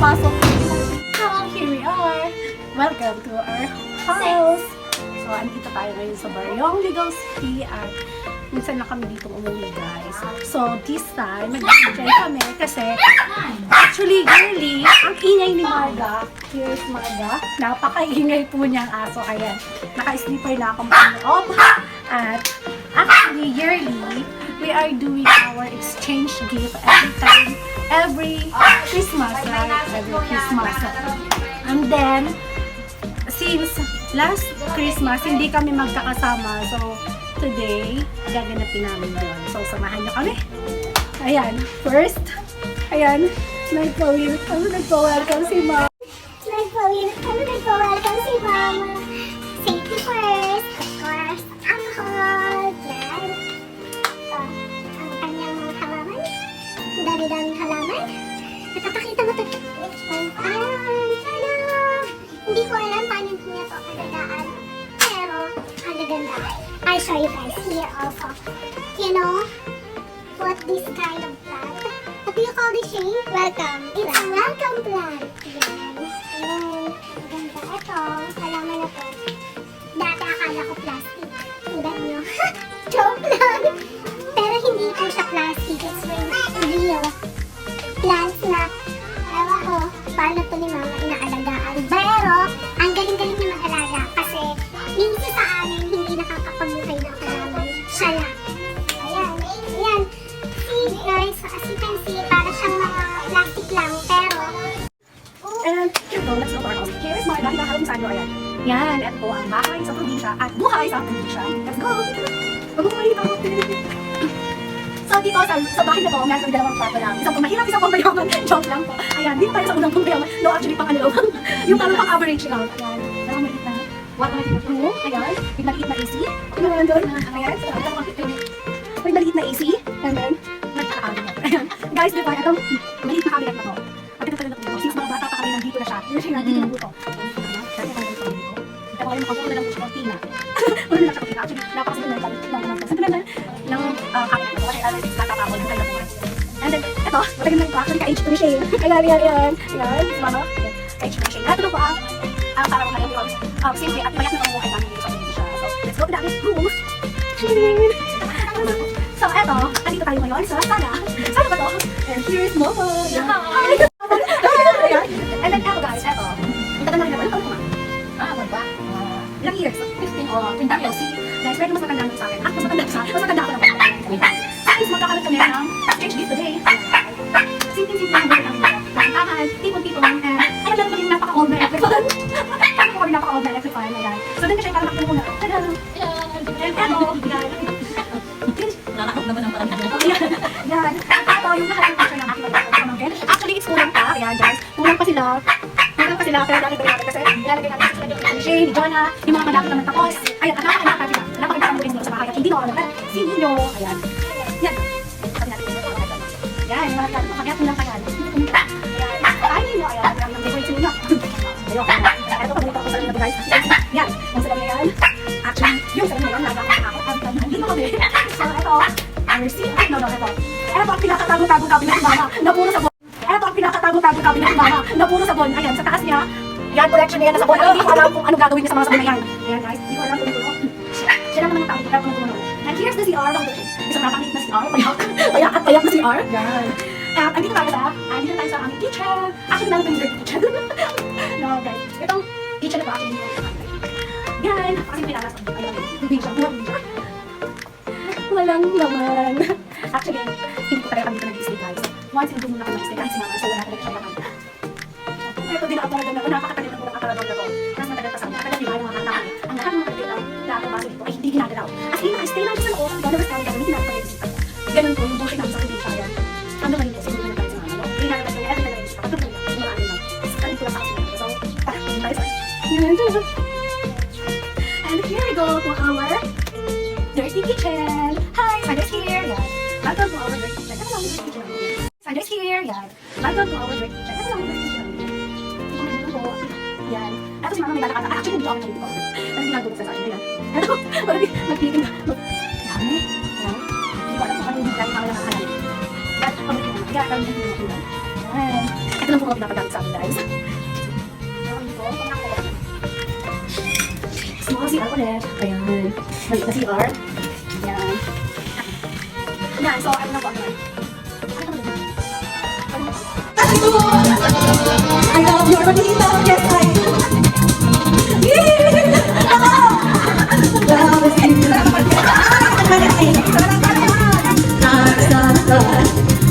pasok. So, here we are. Welcome to our house. So, andito tayo ngayon sa Baryong Legal City at minsan lang kami dito umuwi, guys. So, this time, mag-enjoy kami kasi actually, girly, ang ingay ni Marga. Here's Marga. Napaka-ingay po niyang aso. Ayan, naka-sleeper na akong panoob. At actually, yearly, we are doing our exchange gift every Christmas, right? Every Christmas. And then, since last Christmas, hindi kami magkakasama. So, today, gaganapin namin yun. So, samahan niyo kami. Ayan, first, ayan, nagpo-welcome si Mama. Nagpo-welcome si Mama. Safety first, of course, alcohol, yan. Ang kanyang mga halaman. Dami-daming halaman. Nakapakita mo ito. Ayan, sana. Hindi ko alam paano niya ito kagandaan. Pero, ang gaganda. I show you guys here also. You know, what this kind of plant? What do you call this, Shane? Welcome. It's a welcome plant. Yan. Ayan. Maganda. Ito, halaman na to. Dati akala ko plastic. Tulad nyo. Joke lang. Pero hindi po siya plastic. It's real plants na, ewan ko, paano to ni Mama inaalagaan. Pero, ang galing-galing niya mag-alaga kasi minsan sa amin, hindi nakakapagbuhay ng halaman. Siya lang. Ayan. Ayan. See, guys, as you can see, para siyang mga plastic lang. Pero, And here go, let's go to our house. Here is Marga, hinahalomisan nyo, ayan. Yan, ito po ang bahay sa probinsya at buhay sa probinsya. Let's go! Mag-buhay ito! So dito sa bahay na to, meron kami dalawang kwarto lang. Isang pang mahirap, isang pang mayaman. Joke lang po. Ayan, dito tayo sa unang pang mayaman. No, actually pang ano. Yung parang pang average lang. Ayan, dalawang maliit na. Walang maliit na room. Ayan, may maliit na AC. Ano naman doon? Ayan, may maliit na AC. And then, nagkakaabot na. Ayan, guys, before, itong maliit na cabinet na to. At ito talaga po, since mga bata pa kami nandito na siya. Yun siya nandito na po to. Dati ako nandito kami dito. Ito kayo makabuo na lang po siya ng tina. Wala na lang siya kapita. Actually, napaka-sentimental ng cabinet ko. Kasi always tatapapon ng kalabuhan. And then, ito, matagal na ito. Actually, ka-age to ni Shane. Ayan. Ayan, mama. Ka-age to ni Shane. Ito na po ang parang mga yung simple at mayak na mamuhay namin dito sa probinsya. So, let's go to that room. So, eto, nandito tayo ngayon sa sala. Sala ba to? And here is Mama. Ayan. And then, eto guys, eto. Ang tagal na rin naman. Ano ba? Ba? Ilang years? 15 o 20 years. Guys, medyo mas matanda sa akin. Mas matanda siya. Mas matanda ako naman. Guys, magkakaroon kami ng exchange gift today. Simple-simple lang din ang tantahan, tipon-tipon, and alam lang kami napaka-old na electric fan. Ano ko kami napaka-old na electric fan? Ayan. So, din kasi parang nakapin ko na. Tada! And eto, Nakakot naman ang parang yan. Ito, yung lahat ng picture ng aking pamangkin. Actually, it's kulang pa. Ayan, guys. Kulang pa sila. Pero lalagay natin kasi lalagay natin sa ni Shane, ni Jonah, yung mga malapit naman tapos. Ayan, at napakaganda natin. Napakaganda natin dito sa bahay. At hindi mawala. Si Nino. Ayan. Yan. Sabi natin dito. Yan, yung mga kagaya kulang pa yan. Ayan. Ay, Nino. Ayan. Ayan, yung decoration nyo. Ayun. Ito, pag ako sa inyo, guys. Yan. Yung sabi na yan. Actually, yung sabi na yan, nagkakakakot. Dito kami. So, ito. Mercy. No, ito. Ito ang pinakatagong-tagong cabinet ni Mama na puro sa bon. Ito ang pinakatagong-tagong cabinet ni Mama na puro sa bon. Ayan, sa taas niya. Yan, collection niya na sa bon. Ay, hindi ko alam kung anong gagawin niya sa mga sabon na yan. Ayan, guys. Hindi ko alam kung ano. Siya naman ang tao. Kaya kung ano. And here's the CR. Isang napakaliit na CR. Payak at payak na CR. Yan. At andito tayo sa aming kitchen. Actually, meron kami dirty kitchen. No, guys. Itong kitchen na ito, actually, yan. Kasi pinalas. Ayan. Walang laman. Actually, hindi ko talaga kami dito nag-i-stay, guys. Once hindi muna kami nag-i-stay, kahit si Mama, so wala talaga siya laman. Ito din ako na napakatagal na po ng akaragam na to. Mas matagal pa sa amin. Matagal diba yung mga kanta kami. Ang lahat ng mga kanta ng baso dito ay hindi ginagalaw. As in, nag-stay lang sa loob. Gano'n kami gano'n, hindi namin pag-i-stay. Ganun po, yung bullshit namin sa probinsya yan. Ano ba yun po, siguro na tayo si Mama, no? Hindi namin kasi every time nag-i-stay. Kapag kami, yung mga ano lang. Kalit ko lang sa kasi. So, tara, tayo sa. And here we go to our dirty kitchen. Hi, Sandra's here. Yan. Welcome to our dirty kitchen. Ito lang yung dirty kitchen. Sandra's here. Yan. Welcome to our dirty kitchen. Ito lang yung dirty kitchen. Ito po. Yan. Ito si Mama may lalakad. Actually, hindi ako nalito ko. Ano ginagawa sa akin? Yan. Ito. Magtitin. Dami. Yan. Hindi ko alam kung ano yung dami mga nakakalan. Yan. Yan. Yan. Yan. Yan. Yan. Ito lang po mga pinapagamit sa amin, guys. Meron dito, pangako. Small CR ulit. Ayan. Maliit na CR. Ayan. Ayan, so ano na po ako. I love your Manila. Yes, I do. Love is in the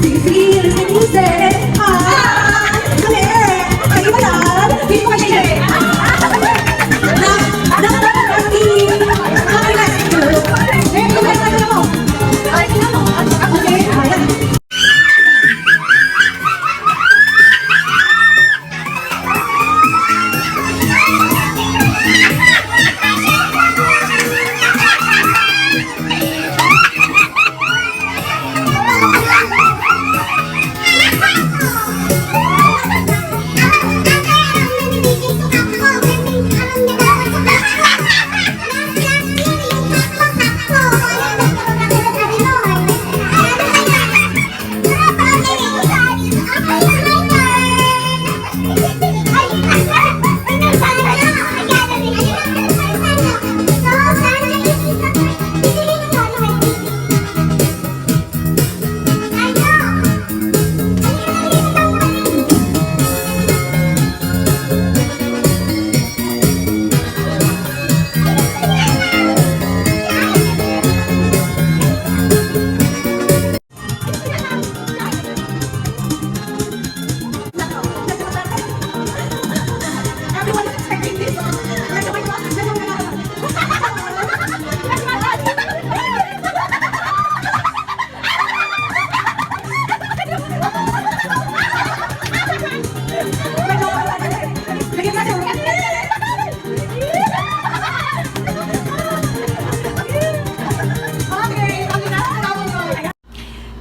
do you feel it when you say hi? Come here. Kayo ba yan? Hindi ko siya.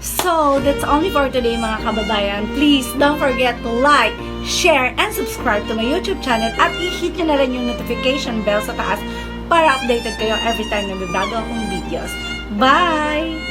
So, that's only for today mga kababayan. Please don't forget to like, share, and subscribe to my YouTube channel at i-hit nyo na rin yung notification bell sa taas para updated kayo every time na may bago akong videos. Bye!